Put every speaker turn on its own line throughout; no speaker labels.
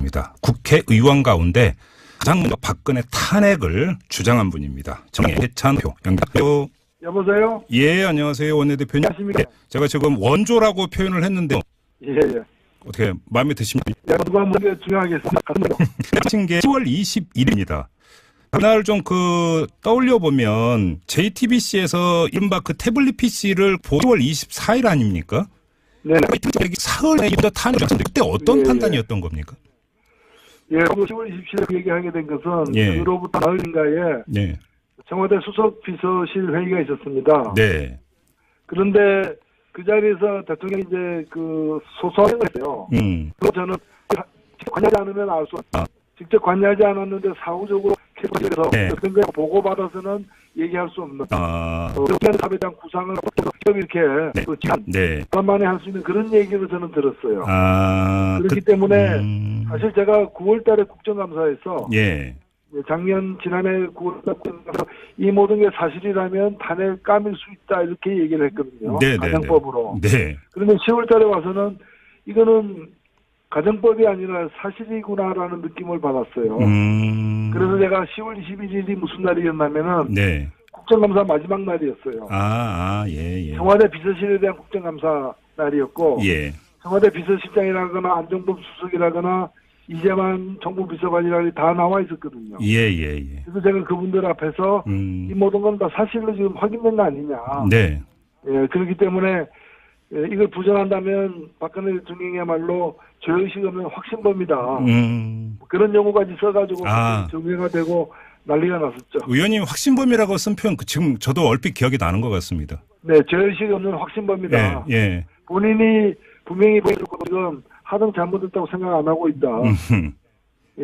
있습니다. 국회의원 가운데 가장 먼저 박근혜 탄핵을 주장한 분입니다. 정해찬표 연결요.
여보세요?
예, 안녕하세요. 원내대표님.
안녕하십니까?
제가 지금 원조라고 표현을 했는데
예.
어떻게 마음에 드십니까?
누가 먼저 중요하겠습니다.
하신 게 10월 21일입니다. 그날 좀 떠올려 보면 JTBC에서 이른바 태블릿 PC를 10월 24일 아닙니까?
네.
사흘에 탄핵 그때 어떤
예.
판단이었던 겁니까?
예, 10월 27일 얘기하게 된 것은
예.
그로부터 나흘인가에
네.
청와대 수석 비서실 회의가 있었습니다.
네.
그런데 그 자리에서 대통령이 이제 소소하게 했어요. 그래서 저는 직접 관여하지 않으면 알 수 없다. 직접 관여하지 않았는데 사후적으로 캐비넷에서
네.
어떤 걸 보고받아서는 얘기할 수 없는 사업에 대한 구상을 이렇게
네.
간만에 할 수 있는 그런 얘기를 저는 들었어요. 그렇기
그,
때문에 사실 제가 9월 달에 국정감사에서
예.
지난해 9월 달에 이 모든 게 사실이라면 탄핵 까밀 수 있다 이렇게 얘기를 했거든요.
네,
가정법으로.
네.
그런데 10월 달에 와서는 이거는 가정법이 아니라 사실이구나라는 느낌을 받았어요. 그래서 제가 10월 21일이 무슨 날이었냐면은
네.
국정감사 마지막 날이었어요.
예.
청와대 비서실에 대한 국정감사 날이었고
예.
청와대 비서실장이라거나 안종범 수석이라거나 이재만 정부 비서관이라거나 다 나와 있었거든요.
예.
그래서 제가 그분들 앞에서 이 모든 건 다 사실로 지금 확인된 거 아니냐.
네.
예, 그렇기 때문에 이걸 부정한다면 박근혜 대통령이야말로 죄의식 없는 확신범이다. 그런 용어까지 써가지고 정회가 되고 난리가 났었죠.
의원님 확신범이라고 쓴 표현 지금 저도 얼핏 기억이 나는 것 같습니다.
네, 죄의식 없는 확신범이다.
예.
본인이 분명히 보여줬고 지금 하등 잘못했다고 생각 안 하고 있다.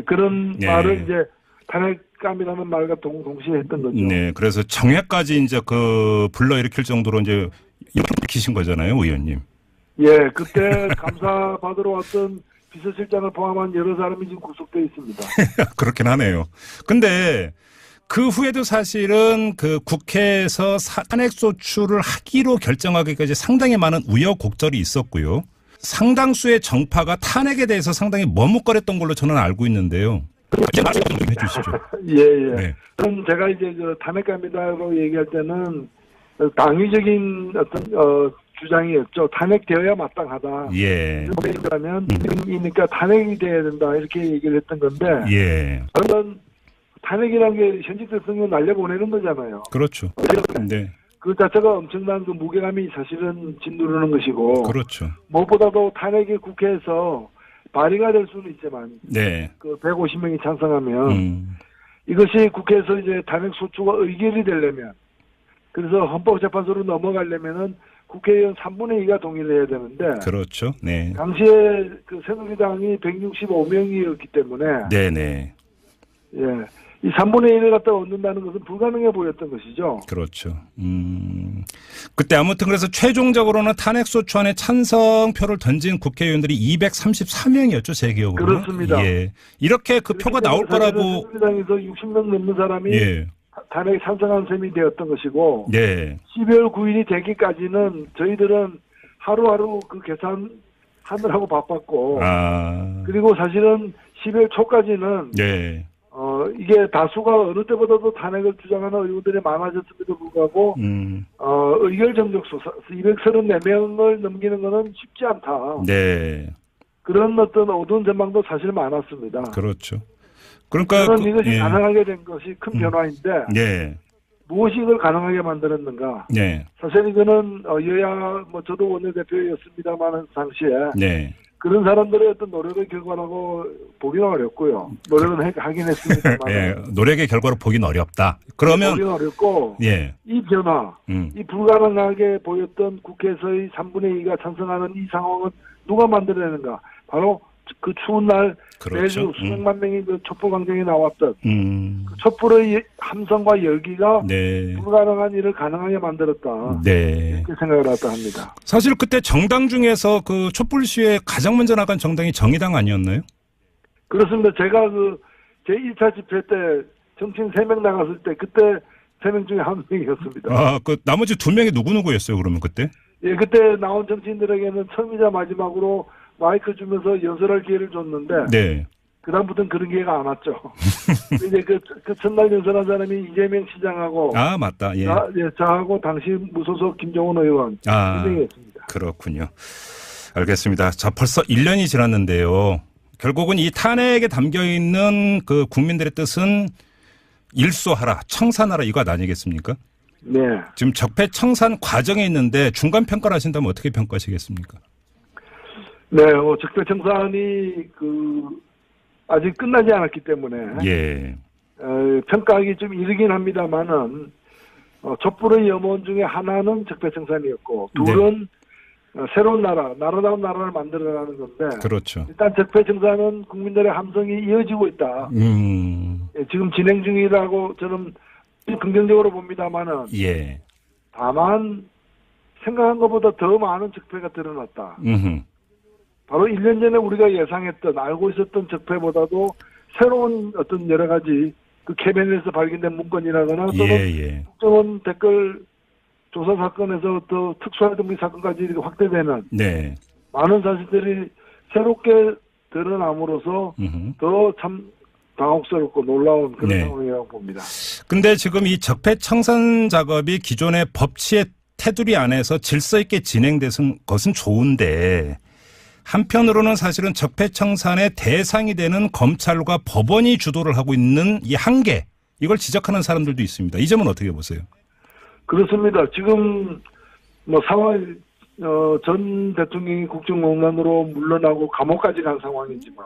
그런 말을 이제 탄핵감이라는 말과 동시에 했던 거죠.
네, 그래서 정회까지 이제 불러일으킬 정도로 이제 일으키신 거잖아요, 의원님.
예, 그때 감사 받으러 왔던 비서실장을 포함한 여러 사람이 지금 구속되어 있습니다.
그렇긴 하네요. 근데 그 후에도 사실은 국회에서 탄핵소추를 하기로 결정하기까지 상당히 많은 우여곡절이 있었고요. 상당수의 정파가 탄핵에 대해서 상당히 머뭇거렸던 걸로 저는 알고 있는데요. 말씀 좀 해주시죠.
예.
네.
그럼 제가 이제 탄핵감이다라고 얘기할 때는 당위적인 어떤 주장이었죠. 탄핵되어야 마땅하다.
예.
그러면 이니까 탄핵이 돼야 된다 이렇게 얘기를 했던 건데.
예.
그러면 탄핵이라는 게 현직 대통령 날려보내는 거잖아요.
그렇죠. 네.
그 자체가 엄청난 무게감이 사실은 짓누르는 것이고.
그렇죠.
무엇보다도 탄핵이 국회에서 발의가 될 수는 있지만.
네.
150명이 찬성하면. 이것이 국회에서 이제 탄핵 소추가 의결이 되려면. 그래서 헌법재판소로 넘어가려면은 국회의원 3분의 2가 동의를 해야 되는데.
그렇죠. 네.
당시에 새누리당이 165명이었기 때문에.
네네.
예. 이 3분의 1을 갖다 얻는다는 것은 불가능해 보였던 것이죠.
그렇죠. 그때 아무튼 그래서 최종적으로는 탄핵소추안에 찬성표를 던진 국회의원들이 234명이었죠, 제 기억으로.
그렇습니다.
예. 이렇게 표가 나올 거라고.
새누리당에서 60명 넘는 사람이 탄핵 찬성한 셈이 되었던 것이고.
네.
12월 9일이 되기까지는 저희들은 하루하루 계산하느라고 바빴고. 그리고 사실은 12월 초까지는.
네.
이게 다수가 어느 때보다도 탄핵을 주장하는 의원들이 많아졌음에도 불구하고, 의결 정족수 234명을 넘기는 것은 쉽지 않다.
네.
그런 어떤 어두운 전망도 사실 많았습니다.
그렇죠. 그러니까.
이것이 가능하게 된 것이 큰 변화인데,
네.
무엇이 이걸 가능하게 만들었는가?
네.
사실 이거는 여야, 저도 원내대표였습니다만, 당시에.
네.
그런 사람들의 어떤 노력의 결과라고 보기는 어렵고요. 노력은 하긴 했습니다만.
예, 노력의 결과로 보기는 어렵다. 그러면.
보기는 어렵고.
예.
이 변화, 이 불가능하게 보였던 국회에서의 3분의 2가 찬성하는 이 상황은 누가 만들어내는가? 바로 그 추운 날
그렇죠.
매주 수백만 명이 촛불광장에 나왔던 그 촛불의 함성과 열기가 불가능한 일을 가능하게 만들었다.
네.
이렇게 생각을 하다 합니다.
사실 그때 정당 중에서 촛불 시위에 가장 먼저 나간 정당이 정의당 아니었나요?
그렇습니다. 제가 제 1차 집회 때 정치인 3명 나갔을 때 그때 3명 중에 1명이었습니다.
나머지 2명이 누구였어요, 그러면 그때?
예, 그때 나온 정치인들에게는 처음이자 마지막으로 마이크 주면서 연설할 기회를 줬는데.
네.
그다음부터는 그런 기회가 안 왔죠. 이제 그 첫날 연설한 사람이 이재명 시장하고.
아, 맞다. 예.
저하고 당시 무소속 김정은 의원. 분명했습니다.
그렇군요. 알겠습니다. 자, 벌써 1년이 지났는데요. 결국은 이 탄핵에 담겨 있는 그 국민들의 뜻은 일소하라, 청산하라 이거 아니겠습니까?
네.
지금 적폐청산 과정에 있는데 중간 평가를 하신다면 어떻게 평가하시겠습니까?
네, 적폐청산이 아직 끝나지 않았기 때문에
예.
평가하기 좀 이르긴 합니다만은 촛불의 염원 중에 하나는 적폐청산이었고 둘은 새로운 나라다운 나라를 만들어가는 건데.
그렇죠.
일단 적폐청산은 국민들의 함성이 이어지고 있다. 지금 진행 중이라고 저는 긍정적으로 봅니다만은.
예.
다만 생각한 것보다 더 많은 적폐가 드러났다. 바로 1년 전에 우리가 예상했던 알고 있었던 적폐보다도 새로운 어떤 여러 가지 그 캐비넷에서 발견된 문건이라거나 또는 국정원 댓글 조사 사건에서 더 특수한 등비 사건까지 이렇게 확대되는 많은 사실들이 새롭게 드러남으로써 더 참 당혹스럽고 놀라운 그런 상황이라고 봅니다.
근데 지금 이 적폐청산 작업이 기존의 법치의 테두리 안에서 질서 있게 진행된 것은 좋은데 한편으로는 사실은 적폐청산의 대상이 되는 검찰과 법원이 주도를 하고 있는 이 한계, 이걸 지적하는 사람들도 있습니다. 이 점은 어떻게 보세요?
그렇습니다. 지금 상황 전 대통령이 국정농단으로 물러나고 감옥까지 간 상황이지만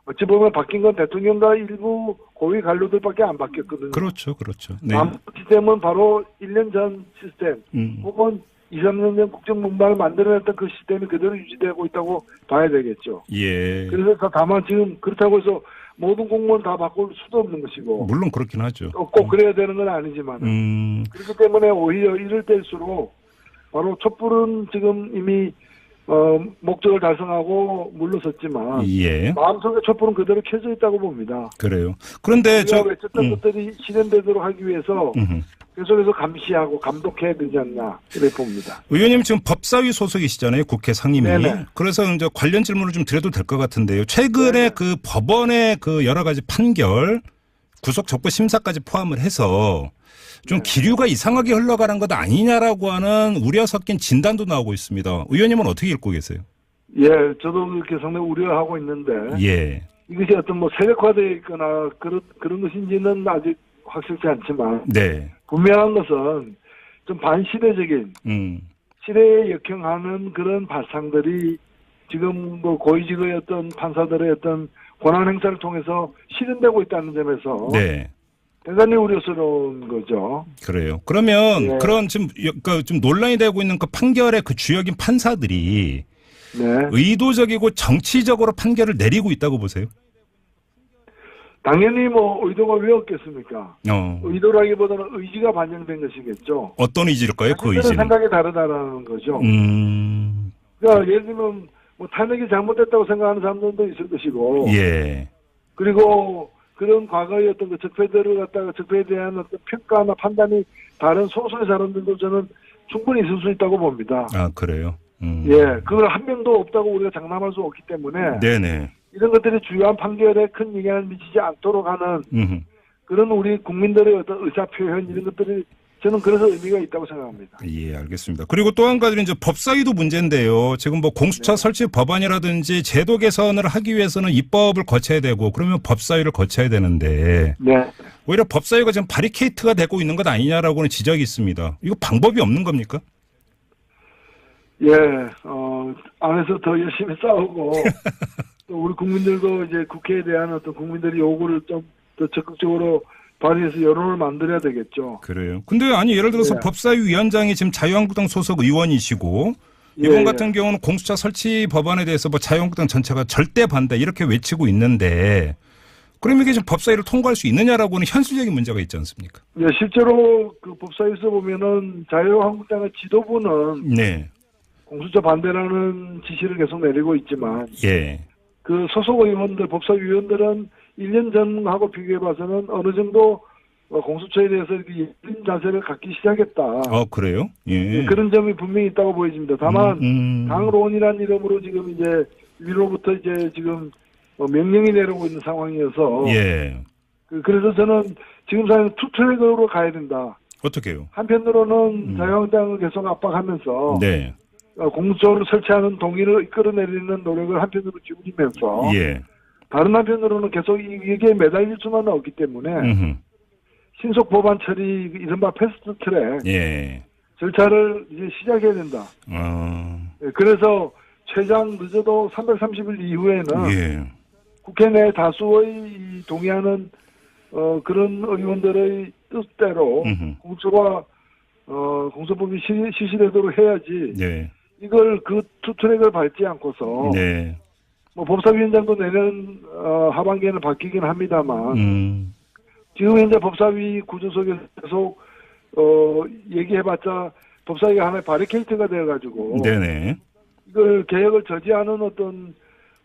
어찌 보면 바뀐 건 대통령과 일부 고위 관료들밖에 안 바뀌었거든요.
그렇죠.
네. 시스템은 바로 1년 전 시스템 혹은 2, 3년 전 국정농단을 만들어냈던 그 시스템이 그대로 유지되고 있다고 봐야 되겠죠. 그래서 다만 지금 그렇다고 해서 모든 공무원 다 바꿀 수도 없는 것이고.
물론 그렇긴 하죠.
꼭 그래야 되는 건 아니지만. 그렇기 때문에 오히려 이럴 때일수록 바로 촛불은 지금 이미 목적을 달성하고 물러섰지만 마음속에 촛불은 그대로 켜져 있다고 봅니다.
그래요. 그런데
우리가 외쳤던 것들이 실현되도록 하기 위해서 계속해서 감시하고 감독해야 되지 않나 이렇게 봅니다.
의원님 지금 법사위 소속이시잖아요. 국회 상임위. 그래서 이제 관련 질문을 좀 드려도 될 것 같은데요. 최근에 그 법원의 그 여러 가지 판결, 구속 적부 심사까지 포함을 해서 좀 기류가 이상하게 흘러가는 것 아니냐라고 하는 우려 섞인 진단도 나오고 있습니다. 의원님은 어떻게 읽고 계세요?
저도 그렇게 상당히 우려하고 있는데 이것이 어떤 세력화되어 있거나 그런 것인지는 아직 확실치 않지만 분명한 것은 좀 반시대적인 시대에 역행하는 그런 발상들이 지금 고위직의 어떤 판사들의 어떤 권한 행사를 통해서 실현되고 있다는 점에서 대단히 우려스러운 거죠.
그래요. 그러면 그런 지금 좀 논란이 되고 있는 그 판결의 그 주역인 판사들이 의도적이고 정치적으로 판결을 내리고 있다고 보세요?
당연히 의도가 왜 없겠습니까? 의도라기보다는 의지가 반영된 것이겠죠.
어떤 의지일까요? 그 의지는?
생각이 다르다라는 거죠. 그러니까 예를 들면 탄핵이 잘못됐다고 생각하는 사람들도 있을 것이고 그리고 그런 과거의 어떤 그 적폐들을 갖다가 적폐에 대한 어떤 평가나 판단이 다른 소수의 사람들도 저는 충분히 있을 수 있다고 봅니다.
아, 그래요?
그걸 한 명도 없다고 우리가 장담할 수 없기 때문에 이런 것들이 주요한 판결에 큰 영향을 미치지 않도록 하는 그런 우리 국민들의 어떤 의사 표현 이런 것들이 저는 그래서 의미가 있다고 생각합니다.
알겠습니다. 그리고 또 한 가지는 이제 법사위도 문제인데요. 지금 공수처 설치 법안이라든지 제도 개선을 하기 위해서는 입법을 거쳐야 되고 그러면 법사위를 거쳐야 되는데 오히려 법사위가 지금 바리케이트가 되고 있는 것 아니냐라고는 지적이 있습니다. 이거 방법이 없는 겁니까?
안에서 더 열심히 싸우고 또 우리 국민들도 이제 국회에 대한 어떤 국민들의 요구를 좀 더 적극적으로 발의해서 여론을 만들어야 되겠죠.
그래요. 근데 예를 들어서 법사위 위원장이 지금 자유한국당 소속 의원이시고 이번 같은 경우는 공수처 설치 법안에 대해서 자유한국당 전체가 절대 반대 이렇게 외치고 있는데 그럼 이게 지금 법사위를 통과할 수 있느냐라고는 현실적인 문제가 있지 않습니까?
실제로 그 법사위에서 보면은 자유한국당의 지도부는 공수처 반대라는 지시를 계속 내리고 있지만 그 소속 의원들, 법사위 의원들은 1년 전하고 비교해봐서는 어느 정도 공수처에 대해서 이렇게 열린 자세를 갖기 시작했다.
그래요?
그런 점이 분명히 있다고 보여집니다. 다만 당론이라는 이름으로 지금 이제 위로부터 이제 지금 명령이 내려오고 있는 상황이어서
예.
그래서 저는 지금 사실 투트랙으로 가야 된다.
어떻게요?
한편으로는 자유한국당을 계속 압박하면서
네.
공수처를 설치하는 동의를 이끌어내리는 노력을 한편으로 기울이면서
예.
다른 한편으로는 계속 이게 매달릴 수만은 없기 때문에 신속 법안 처리 이른바 패스트 트랙
예.
절차를 이제 시작해야 된다. 그래서 최장 늦어도 330일 이후에는
예. 국회
내 다수의 동의하는 그런 의원들의 뜻대로 공수처가 공수법이 실시되도록 해야지.
네.
이걸 그 투트랙을 밟지 않고서
네.
뭐 법사위원장도 내년 하반기에는 바뀌긴 합니다만 지금 현재 법사위 구조 속에서 계속 얘기해봤자 법사위가 하나의 바리케이트가 되어가지고
네네.
이걸 개혁을 저지하는 어떤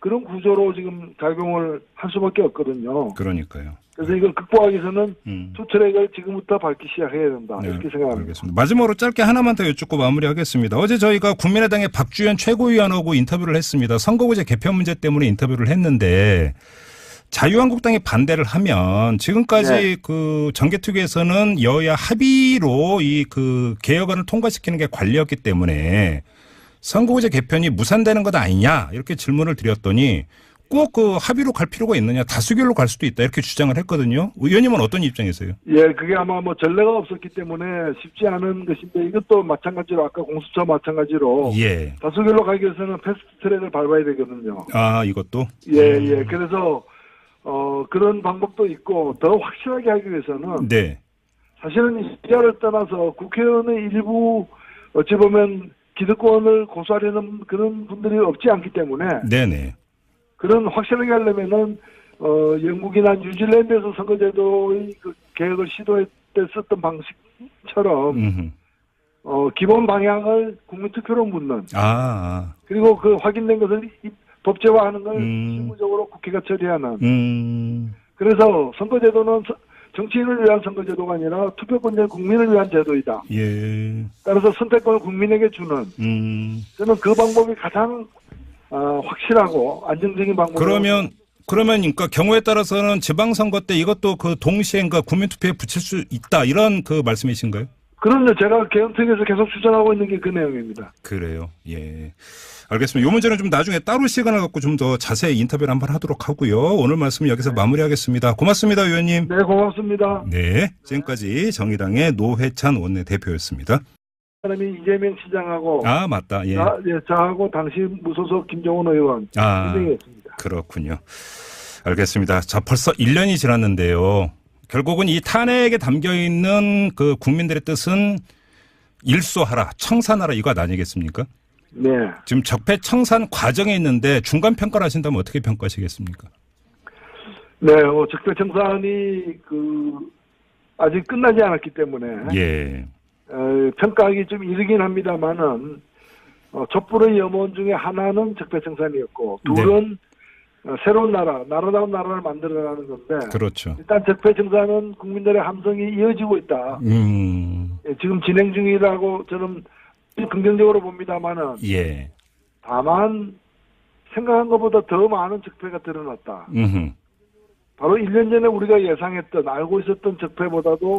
그런 구조로 지금 작용을 할 수밖에 없거든요.
그러니까요.
그래서 이걸 극복하기 위해서는 투트랙을 지금부터 밟기 시작해야 된다.
네,
이렇게 생각합니다.
알겠습니다. 마지막으로 짧게 하나만 더 여쭙고 마무리하겠습니다. 어제 저희가 국민의당의 박주현 최고위원하고 인터뷰를 했습니다. 선거구제 개편 문제 때문에 인터뷰를 했는데 자유한국당이 반대를 하면 지금까지
네.
그 정개특위에서는 여야 합의로 이 그 개혁안을 통과시키는 게 관리였기 때문에 선거구제 개편이 무산되는 것 아니냐 이렇게 질문을 드렸더니 꼭 그 합의로 갈 필요가 있느냐 다수결로 갈 수도 있다 이렇게 주장을 했거든요. 의원님은 어떤 입장이세요?
예, 그게 아마 뭐 전례가 없었기 때문에 쉽지 않은 것인데 이것도 마찬가지로 아까 공수처 마찬가지로
예. 다수결로
다수결로 가기 위해서는 패스트 트랙을 밟아야 되거든요.
아 이것도?
예, 예. 그래서 그런 방법도 있고 더 확실하게 하기 위해서는
네.
사실은 이하를 떠나서 국회의원의 일부 어찌 보면 기득권을 고수하려는 그런 분들이 없지 않기 때문에
네네.
그런 확실하게 하려면은 영국이나 뉴질랜드에서 선거제도의 그 개혁을 시도할 때 썼던 방식처럼 기본 방향을 국민투표로 묻는 그리고 그 확인된 것을 법제화하는 걸 실무적으로 국회가 처리하는 그래서 선거제도는 정치인을 위한 선거제도가 아니라 투표권자 국민을 위한 제도이다.
예.
따라서 선택권을 국민에게 주는 저는 그 방법이 가장 확실하고 안정적인 방법.
그러면 그러니까 경우에 따라서는 지방선거 때 이것도 그 동시에 그러니까 국민투표에 붙일 수 있다 이런 그 말씀이신가요?
그럼요. 제가 개헌특위에서 계속 추천하고 있는 게 그 내용입니다.
그래요. 예. 알겠습니다. 이 문제는 좀 나중에 따로 시간을 갖고 좀 더 자세히 인터뷰를 한번 하도록 하고요. 오늘 말씀은 여기서 마무리하겠습니다. 고맙습니다, 의원님.
네, 고맙습니다.
네. 지금까지 정의당의 노회찬 원내대표였습니다.
사람이 이재명 시장하고
맞다. 예.
저하고 당시 무소속 김정은 의원 진행했습니다.
그렇군요. 알겠습니다. 자, 벌써 1년이 지났는데요. 결국은 이 탄핵에 담겨 있는 그 국민들의 뜻은 일소하라, 청산하라 이거 아니겠습니까?
네.
지금 적폐청산 과정에 있는데 중간 평가를 하신다면 어떻게 평가하시겠습니까?
네, 적폐청산이 아직 끝나지 않았기 때문에
예.
평가하기 좀 이르긴 합니다만은 촛불의 염원 중에 하나는 적폐청산이었고 둘은 새로운 나라다운 나라를 만들어가는 건데.
그렇죠.
일단 적폐청산은 국민들의 함성이 이어지고 있다. 지금 진행 중이라고 저는 긍정적으로 봅니다만은.
예.
다만 생각한 것보다 더 많은 적폐가 드러났다. 바로 1년 전에 우리가 예상했던 알고 있었던 적폐보다도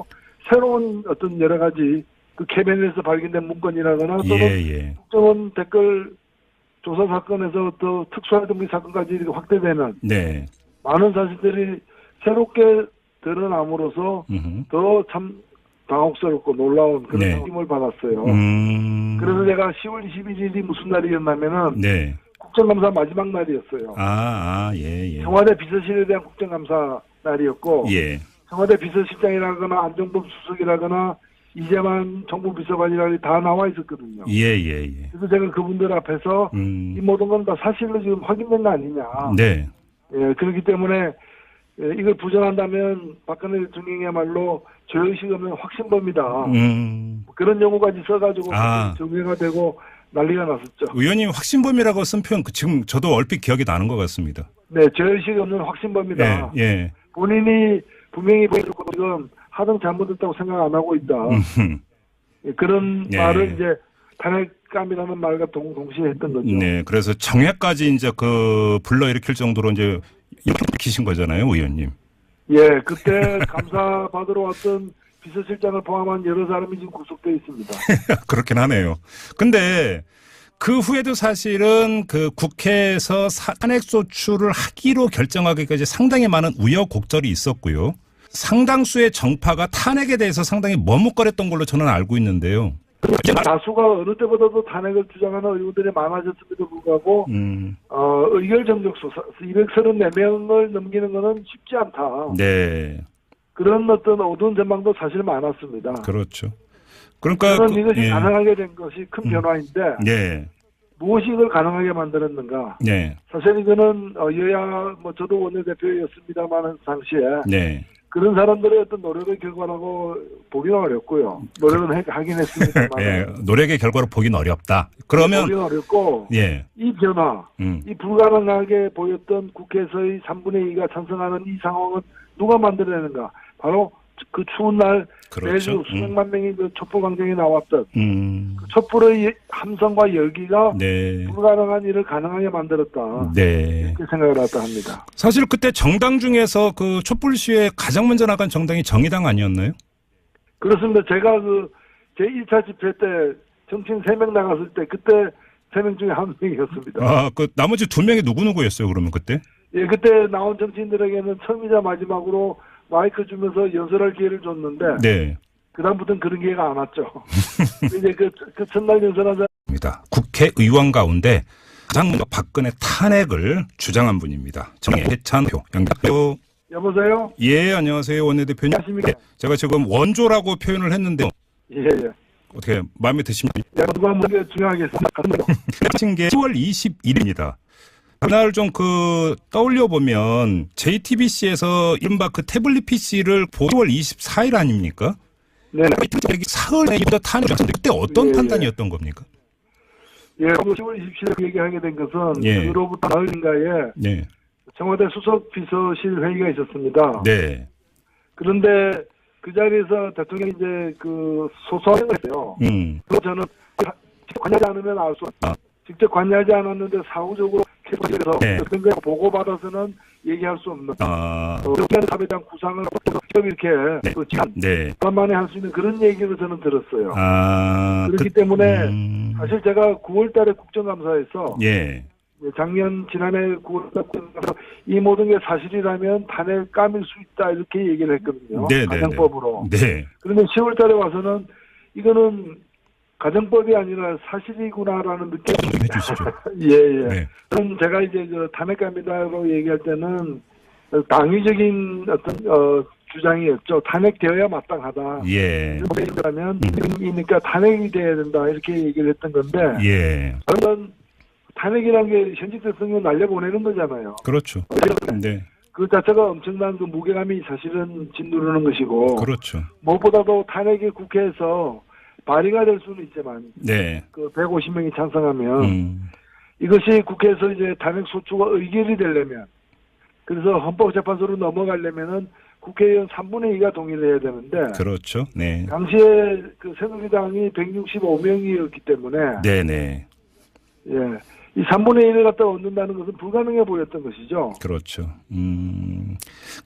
새로운 어떤 여러 가지 그 캐비넷에서 발견된 문건이라거나 또는 국정원 댓글 조사 사건에서 더 특수한 등비 사건까지 이렇게 확대되는 많은 사실들이 새롭게 드러남으로써 더 참 당혹스럽고 놀라운 그런 느낌을 받았어요. 그래서 제가 10월 21일이 무슨 날이었냐면은 국정감사 마지막 날이었어요.
예.
청와대 비서실에 대한 국정감사 날이었고 청와대 비서실장이라거나 안종범 수석이라거나 이재만 정부 비서관이라거나 다 나와 있었거든요. 그래서 제가 그분들 앞에서 이 모든 건 다 사실로 지금 확인된 거 아니냐. 예, 그렇기 때문에 이걸 부정한다면 박근혜 대통령이야말로 죄의식 없는 확신범이다. 그런 용어까지 써가지고 정회가 되고 난리가 났었죠.
의원님 확신범이라고 쓴 표현 지금 저도 얼핏 기억이 나는 것 같습니다.
네, 죄의식 없는 확신범이다. 본인이 분명히 보여줬고 지금 하등 잘못했다고 생각 안 하고 있다. 그런 말을 이제 탄핵감이라는 말과 동시에 했던 거죠.
네, 그래서 정회까지 이제 불러일으킬 정도로 이제 키신 거잖아요, 의원님.
예, 그때 감사 받으러 왔던 비서실장을 포함한 여러 사람이 지금 구속되어 있습니다.
그렇긴 하네요. 근데 그 후에도 사실은 그 국회에서 탄핵소추를 하기로 결정하기까지 상당히 많은 우여곡절이 있었고요. 상당수의 정파가 탄핵에 대해서 상당히 머뭇거렸던 걸로 저는 알고 있는데요.
다수가 어느 때보다도 탄핵을 주장하는 의원들이 많아졌음에도 불구하고 의결 정족수 234명을 넘기는 것은 쉽지 않다.
네.
그런 어떤 어두운 전망도 사실 많았습니다.
그렇죠. 그러니까
그런 이것이 가능하게 된 것이 큰 변화인데
네.
무엇이 이걸 가능하게 만들었는가?
네.
사실 이거는 여야 저도 원내대표였습니다만 당시에
네.
그런 사람들의 어떤 노력의 결과라고 보기는 어렵고요. 노력은 하긴 했습니다만.
예, 노력의 결과로 보기는 어렵다. 그러면
보기는 어렵고
예.
이 변화, 이 불가능하게 보였던 국회에서의 3분의 2가 찬성하는 이 상황은 누가 만들어내는가? 바로 그 추운 날
그렇죠.
매주 수백만 명이 그 촛불광장에 나왔던 그 촛불의 함성과 열기가
네.
불가능한 일을 가능하게 만들었다.
네.
이렇게 생각을 했다 합니다.
사실 그때 정당 중에서 그 촛불 시위에 가장 먼저 나간 정당이 정의당 아니었나요?
그렇습니다. 제가 그 제1차 집회 때 정치인 3명 나갔을 때 그때 3명 중에 1명이었습니다.
아, 그 나머지 2명이 누구였어요, 그러면 그때?
예, 그때 나온 정치인들에게는 처음이자 마지막으로 마이크 주면서 연설할 기회를 줬는데,
네.
그다음부터는 그런 기회가 안 왔죠. 이제 그 첫날 연설하자.
국회의원 가운데 가장 먼저 박근혜 탄핵을 주장한 분입니다. 정해찬표 연결.
여보세요?
예, 안녕하세요, 원내대표님.
안녕하십니까?
제가 지금 원조라고 표현을 했는데
예, 예.
어떻게 마음에 드십니까?
야, 누가 한번 중요하겠습니다.
하신 게 10월 21일입니다. 그날 좀 떠올려 보면 JTBC에서 이른바 그 태블릿 PC를 10월 24일 아닙니까?
네.
사흘에 탄핵했는데 그때 어떤
예,
판단이었던 겁니까?
예, 10월 27일 얘기하게 된 것은
예.
그로부터 나흘인가에
네.
청와대 수석 비서실 회의가 있었습니다.
네.
그런데 그 자리에서 대통령이 이제 그 소소하게 했어요. 그래서 저는 직접 관여하지 않으면 알 수 없다. 직접 관여하지 않았는데 사후적으로 계속해서
네.
어떤 걸 보고받아서는 얘기할 수 없는 사회장 구상을 이렇게
네.
그 지난
네.
만에 할 수 있는 그런 얘기를 저는 들었어요. 그렇기
그,
때문에 사실 제가 9월달에 국정감사에서
예.
지난해 9월달에 이 모든 게 사실이라면 탄핵 까밀 수 있다 이렇게 얘기를 했거든요.
네,
가정법으로.
네.
그런데 10월달에 와서는 이거는 가정법이 아니라 사실이구나라는 느낌이
좀 해주시죠.
예.
네.
그럼 제가 이제 탄핵감이다라고 얘기할 때는 당위적인 어떤 주장이었죠. 탄핵되어야 마땅하다.
예.
그러면 이니까 탄핵이 돼야 된다 이렇게 얘기를 했던 건데.
예.
그러면 탄핵이라는 게 현직 대통령 날려보내는 거잖아요.
그렇죠. 네.
그 자체가 엄청난 그 무게감이 사실은 짓누르는 것이고.
그렇죠.
무엇보다도 탄핵이 국회에서 발의가 될 수는 있지만.
네.
그 150명이 찬성하면. 이것이 국회에서 이제 탄핵 소추가 의결이 되려면. 그래서 헌법재판소로 넘어가려면은 국회의원 3분의 2가 동의를 해야 되는데.
그렇죠. 네.
당시에 그 새누리당이 165명이었기 때문에.
네네.
예. 이 3분의 1을 갖다 얻는다는 것은 불가능해 보였던 것이죠.
그렇죠.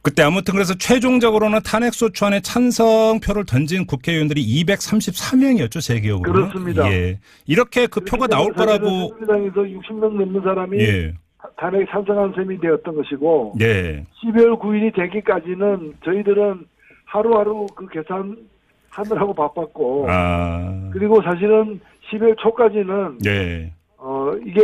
그때 아무튼 그래서 최종적으로는 탄핵소추안에 찬성표를 던진 국회의원들이 234명이었죠, 제 기억으로.
그렇습니다.
예. 이렇게 그 표가 나올 거라고.
새누리당에서 60명 넘는 사람이
예.
탄핵에 찬성한 셈이 되었던 것이고.
네.
12월 9일이 되기까지는 저희들은 하루하루 그 계산하느라고 바빴고. 그리고 사실은 12월 초까지는.
네.
이게